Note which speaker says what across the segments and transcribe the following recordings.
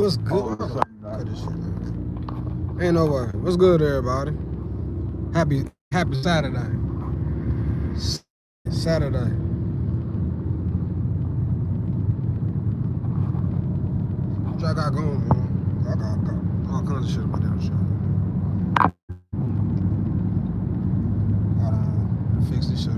Speaker 1: What's good? Cut this shit out. Ain't no way. What's good, everybody? Happy Saturday. Saturday. What y'all got going, man? I got all kinds of shit about that shit. Hold on. Fix this shit up.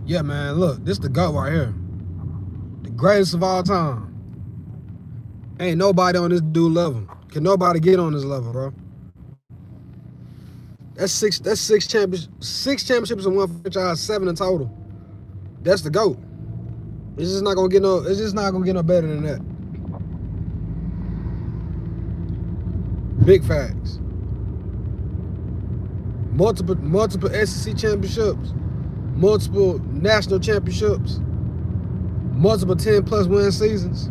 Speaker 1: Yeah, man, look, this the GOAT right here. The greatest of all time. Ain't nobody on this dude level. Can nobody get on this level, bro? That's six championships in one franchise, 7 in total. That's the GOAT. It's just not gonna get no better than that. Big facts. Multiple SEC championships. Multiple national championships, multiple 10+ win seasons.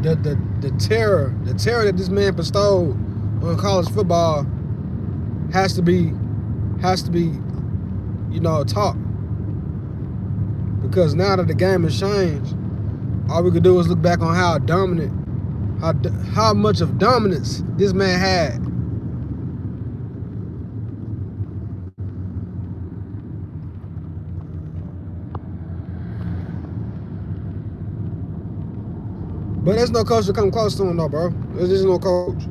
Speaker 1: The terror that this man bestowed on college football has to be, taught. Because now that the game has changed, all we could do is look back on how much of dominance this man had. But there's no coach to come close to him, though, bro. There's just no coach.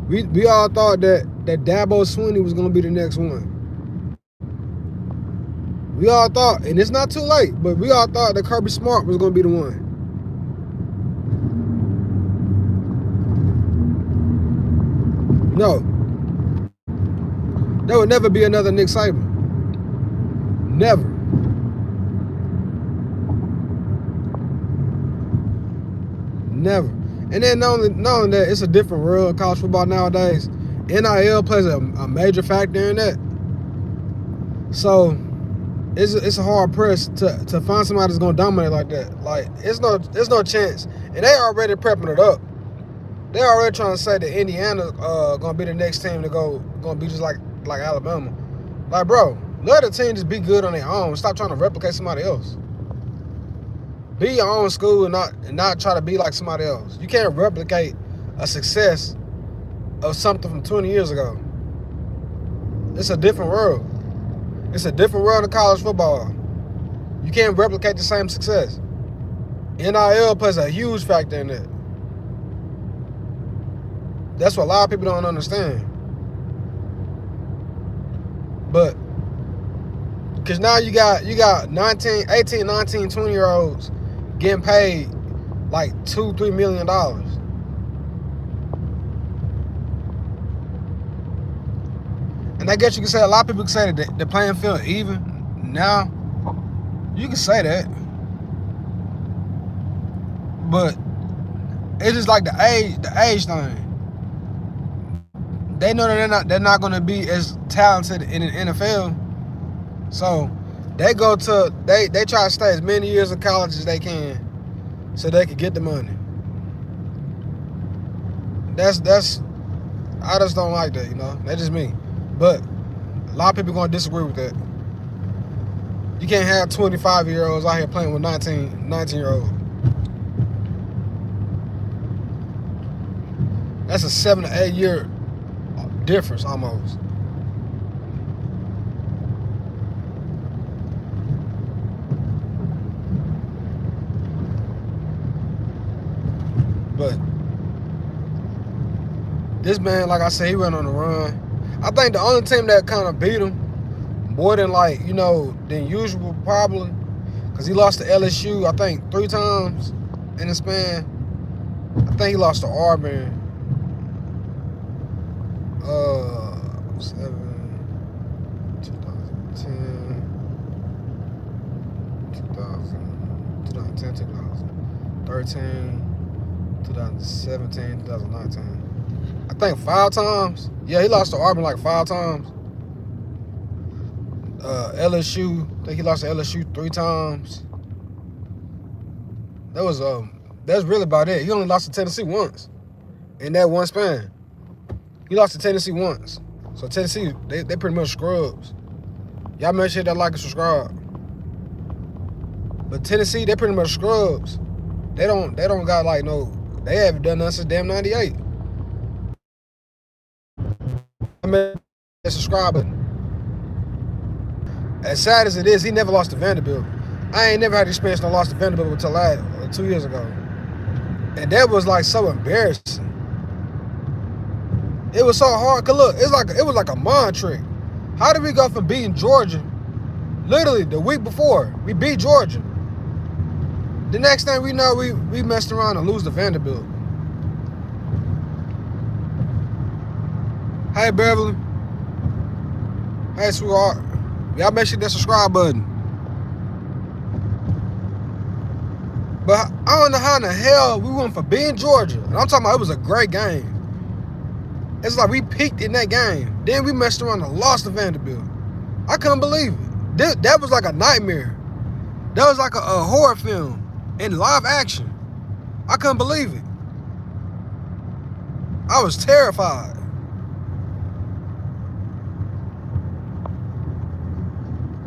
Speaker 1: We all thought that Dabo Swinney was gonna be the next one. We all thought, and it's not too late, but we all thought that Kirby Smart was gonna be the one. No. There would never be another Nick Saban. Never. Never. And then not only that, it's a different world of college football nowadays. NIL plays a major factor in that. So it's a hard press to find somebody that's gonna dominate like that. Like there's no chance. And they already prepping it up. They already trying to say that Indiana gonna be the next team to gonna be just like Alabama. Like, bro, let the team just be good on their own. Stop trying to replicate somebody else. Be your own school and not try to be like somebody else. You can't replicate a success of something from 20 years ago. It's a different world. It's a different world of college football. You can't replicate the same success. NIL plays a huge factor in that. That's what a lot of people don't understand. But because now you got 18, 19, 20-year-olds getting paid like $2-3 million. And I guess you can say, a lot of people can say that the playing field even now. You can say that. But it's just like the age thing. They know that they're not gonna be as talented in the NFL. So they try to stay as many years in college as they can so they can get the money. That's I just don't like that, That's just me. But a lot of people gonna disagree with that. You can't have 25-year-olds out here playing with 19-year-olds. That's a 7 to 8 year difference almost. But this man, like I said, he went on the run. I think the only team that kind of beat him more than than usual probably Because he lost to LSU, I think, 3 times in the span. I think he lost to Auburn. 7, 2010, 2013, 2017, 2019. I think 5 times. Yeah, he lost to Auburn like 5 times. LSU, I think he lost to LSU 3 times. That's really about it. He only lost to Tennessee once in that one span. He lost to Tennessee once. So Tennessee, they pretty much scrubs. Y'all make sure that like and subscribe. But Tennessee, they pretty much scrubs. They don't got like no. They haven't done nothing since damn 98. I mean, subscribe button. As sad as it is, he never lost to Vanderbilt. I ain't never had the experience no loss to Vanderbilt until 2 years ago. And that was like so embarrassing. It was so hard. Cause look, it was like a mind trick. How did we go from beating Georgia? Literally the week before, we beat Georgia. The next thing we know, we messed around and lose to Vanderbilt. Hey Beverly. Hey sweetheart. Y'all make sure that subscribe button. But I don't know how in the hell we went from being Georgia. And I'm talking about it was a great game. It's like we peaked in that game. Then we messed around and lost to Vanderbilt. I couldn't believe it. That was like a nightmare. That was like a horror film in live action. I couldn't believe it. I was terrified.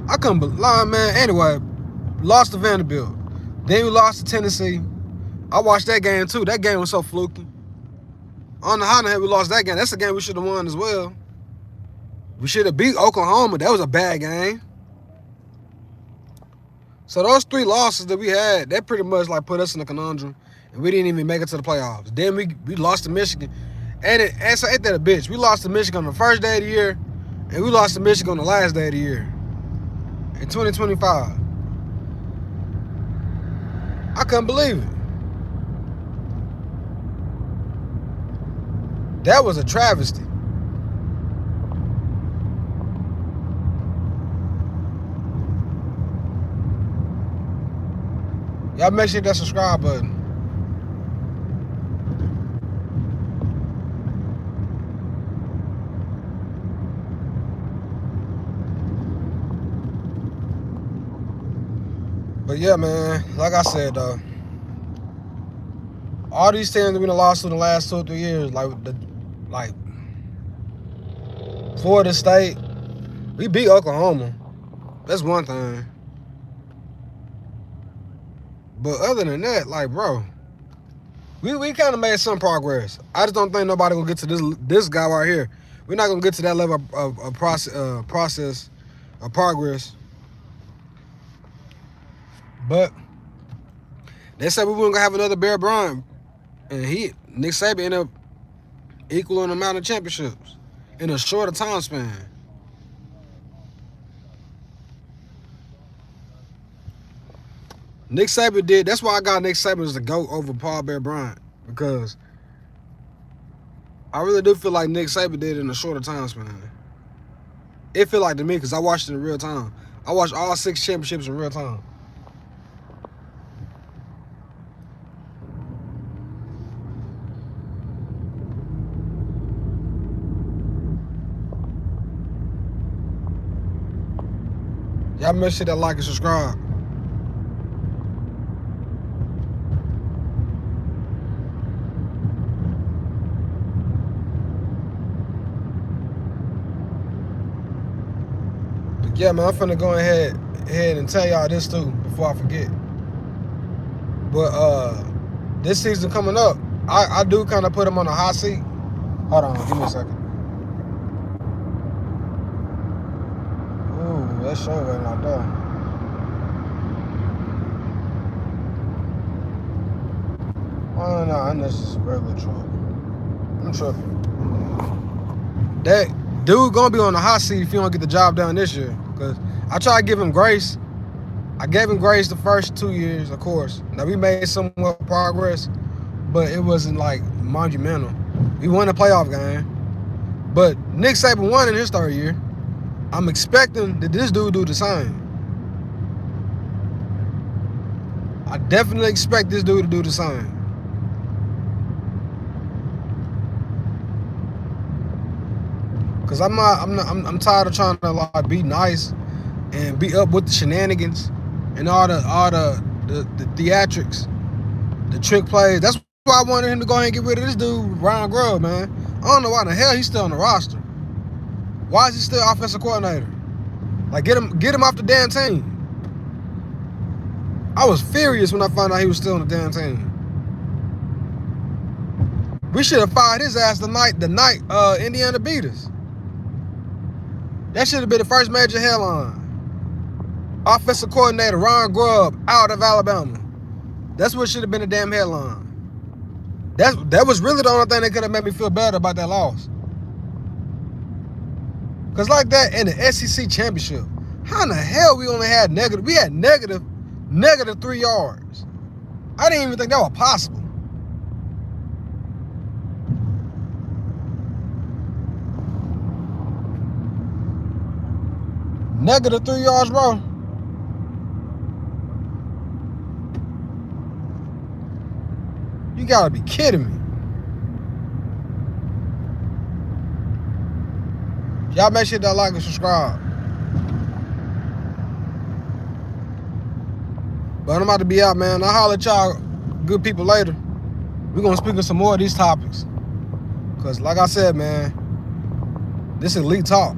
Speaker 1: I couldn't believe, man. Anyway, lost to Vanderbilt. Then we lost to Tennessee. I watched that game too. That game was so fluky. I don't know how the hell we lost that game. That's a game we should have won as well. We should have beat Oklahoma. That was a bad game. So those 3 losses that we had, that pretty much like put us in a conundrum, and we didn't even make it to the playoffs. Then we lost to Michigan, and so ain't that a bitch? We lost to Michigan on the first day of the year, and we lost to Michigan on the last day of the year in 2025. I couldn't believe it. That was a travesty. Y'all make sure that subscribe button. But yeah, man, like I said, though, all these teams that we done lost in the last 2 or 3 years, like Florida State, we beat Oklahoma. That's one thing. But other than that, like, bro, we kind of made some progress. I just don't think nobody gonna get to this guy right here. We're not gonna get to that level of progress. But they said we weren't gonna have another Bear Bryant, and Nick Saban ended up equaling the amount of championships in a shorter time span. Nick Saban did. That's why I got Nick Saban as the GOAT over Paul Bear Bryant, because I really do feel like Nick Saban did it in a shorter time span. It feel like to me, because I watched it in real time. I watched all 6 championships in real time. Y'all make sure that like and subscribe. But yeah, man, I'm finna go ahead and tell y'all this too before I forget. But this season coming up, I do kind of put him on a hot seat. Hold on, give me a second. Ooh, that show ain't like that. Oh no, that's just a regular truck. I'm tripping. That dude gonna be on the hot seat if he don't get the job done this year. Cause I try to give him grace, I gave him grace the first 2 years, of course. Now, we made somewhat progress, but it wasn't like monumental. We won a playoff game, but Nick Saban won in his third year. I'm expecting that this dude do the same. I definitely expect this dude to do the same. Cause I'm tired of trying to like be nice and be up with the shenanigans and all the theatrics, the trick plays. That's why I wanted him to go ahead and get rid of this dude, Ryan Grubb, man. I don't know why the hell he's still on the roster. Why is he still offensive coordinator? Like, get him off the damn team. I was furious when I found out he was still on the damn team. We should have fired his ass the night Indiana beat us. That should have been the first major headline. Offensive coordinator Ryan Grubb out of Alabama. That's what should have been the damn headline. That was really the only thing that could have made me feel better about that loss. Cause like that in the SEC championship, how in the hell we only had negative? We had negative 3 yards. I didn't even think that was possible. Negative 3 yards, bro. You gotta be kidding me. Y'all make sure that like and subscribe. But I'm about to be out, man. I'll holler at y'all good people later. We're gonna speak on some more of these topics. Cause like I said, man, this is elite talk.